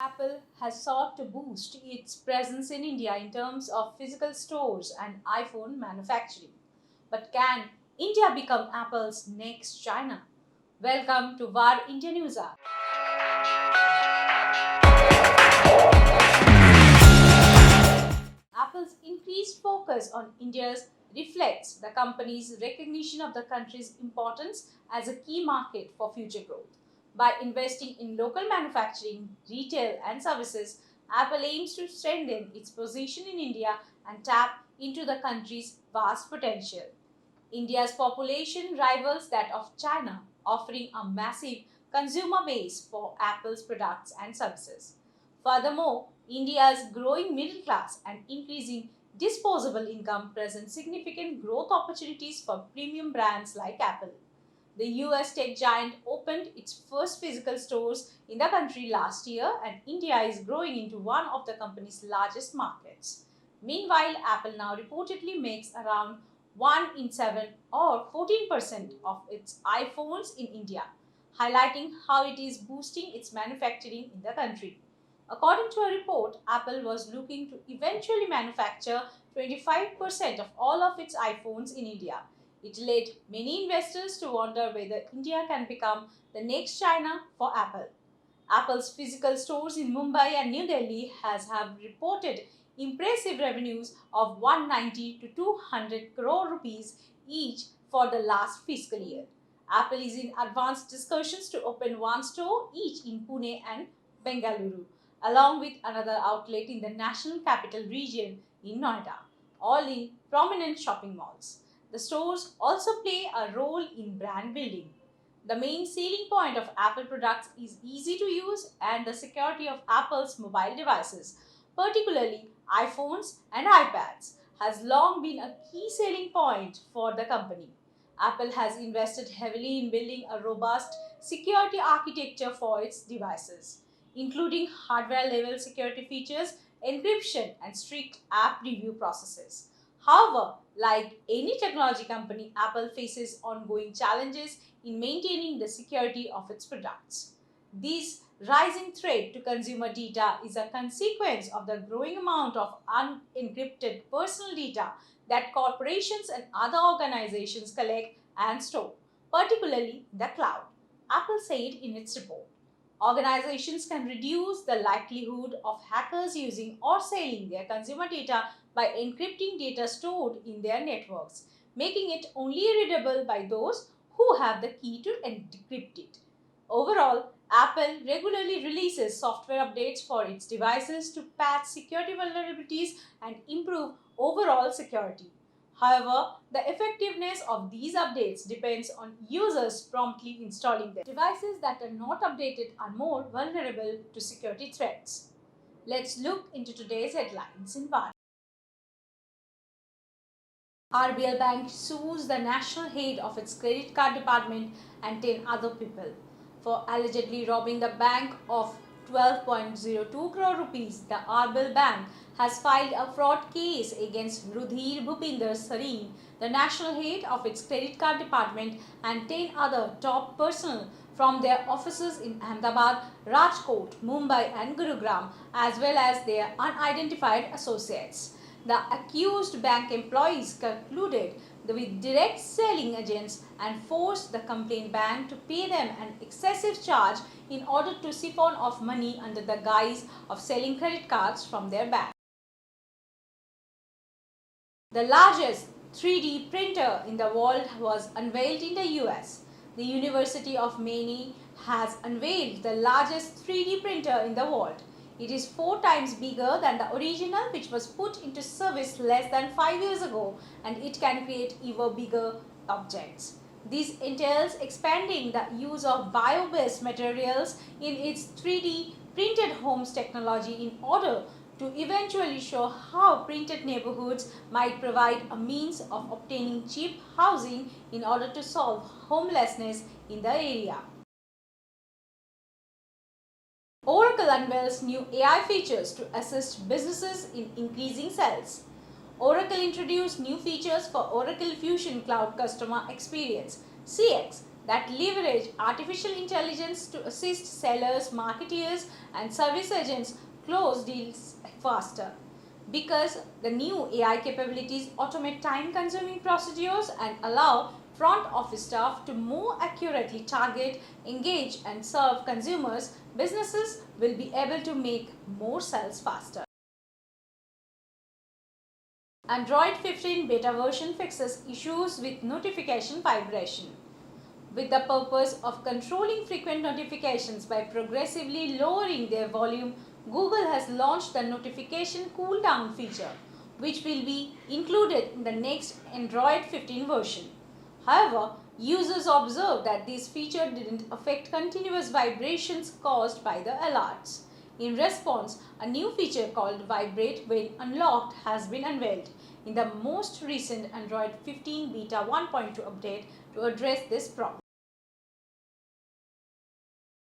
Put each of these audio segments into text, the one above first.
Apple has sought to boost its presence in India in terms of physical stores and iPhone manufacturing. But can India become Apple's next China? Welcome to VAR India News Hour. Apple's increased focus on India reflects the company's recognition of the country's importance as a key market for future growth. By investing in local manufacturing, retail, and services, Apple aims to strengthen its position in India and tap into the country's vast potential. India's population rivals that of China, offering a massive consumer base for Apple's products and services. Furthermore, India's growing middle class and increasing disposable income present significant growth opportunities for premium brands like Apple. The US tech giant opened its first physical stores in the country last year, and India is growing into one of the company's largest markets. Meanwhile, Apple now reportedly makes around 1 in 7 or 14% of its iPhones in India, highlighting how it is boosting its manufacturing in the country. According to a report, Apple was looking to eventually manufacture 25% of all of its iPhones in India. It led many investors to wonder whether India can become the next China for Apple. Apple's physical stores in Mumbai and New Delhi have reported impressive revenues of 190 to 200 crore rupees each for the last fiscal year. Apple is in advanced discussions to open one store each in Pune and Bengaluru, along with another outlet in the National Capital Region in Noida, all in prominent shopping malls. The stores also play a role in brand building. The main selling point of Apple products is easy to use and the security of Apple's mobile devices, particularly iPhones and iPads, has long been a key selling point for the company. Apple has invested heavily in building a robust security architecture for its devices, including hardware level security features, encryption, and strict app review processes. However, like any technology company, Apple faces ongoing challenges in maintaining the security of its products. This rising threat to consumer data is a consequence of the growing amount of unencrypted personal data that corporations and other organizations collect and store, particularly in the cloud. Apple said in its report. Organizations can reduce the likelihood of hackers using or selling their consumer data by encrypting data stored in their networks, making it only readable by those who have the key to encrypt it. Overall, Apple regularly releases software updates for its devices to patch security vulnerabilities and improve overall security. However, the effectiveness of these updates depends on users promptly installing them. Devices that are not updated are more vulnerable to security threats. Let's look into today's headlines in one. RBL Bank sues the national head of its credit card department and 10 other people for allegedly robbing the bank of 12.02 crore rupees. The RBL Bank has filed a fraud case against Rudhir Bhupinder Sareen, the national head of its credit card department, and 10 other top personnel from their offices in Ahmedabad, Rajkot, Mumbai, and Gurugram, as well as their unidentified associates. The accused bank employees concluded with direct selling agents and forced the complaint bank to pay them an excessive charge in order to siphon off money under the guise of selling credit cards from their bank. The largest 3D printer in the world was unveiled in the US. The University of Maine has unveiled the largest 3D printer in the world. It is 4 times bigger than the original, which was put into service less than 5 years ago, and it can create even bigger objects. This entails expanding the use of bio-based materials in its 3D printed homes technology in order to eventually show how printed neighborhoods might provide a means of obtaining cheap housing in order to solve homelessness in the area. Oracle unveils new AI features to assist businesses in increasing sales. Oracle introduced new features for Oracle Fusion Cloud Customer Experience (CX) that leverage artificial intelligence to assist sellers, marketeers, and service agents close deals faster. Because the new AI capabilities automate time-consuming procedures and allow front office staff to more accurately target, engage, and serve consumers, businesses will be able to make more sales faster. Android 15 beta version fixes issues with notification vibration. With the purpose of controlling frequent notifications by progressively lowering their volume, Google has launched the notification cooldown feature, which will be included in the next Android 15 version. However, users observed that this feature didn't affect continuous vibrations caused by the alerts. In response, a new feature called Vibrate When Unlocked has been unveiled in the most recent Android 15 Beta 1.2 update to address this problem.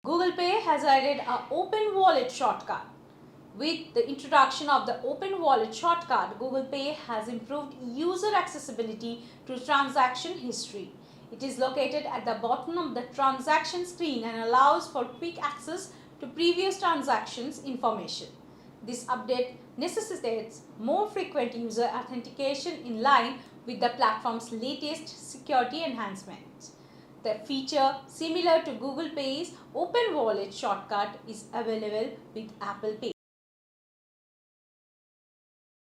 Google Pay has added an Open Wallet shortcut. With the introduction of the Open Wallet shortcut, Google Pay has improved user accessibility to transaction history. It is located at the bottom of the transaction screen and allows for quick access to previous transactions information. This update necessitates more frequent user authentication in line with the platform's latest security enhancements. The feature, similar to Google Pay's Open Wallet shortcut, is available with Apple Pay.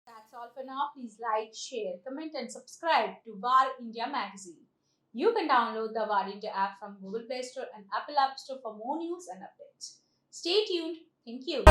That's all for now. Please like, share, comment, and subscribe to VAR India magazine. You can download the VAR India app from Google Play Store and Apple App Store for more news and updates. Stay tuned. Thank you.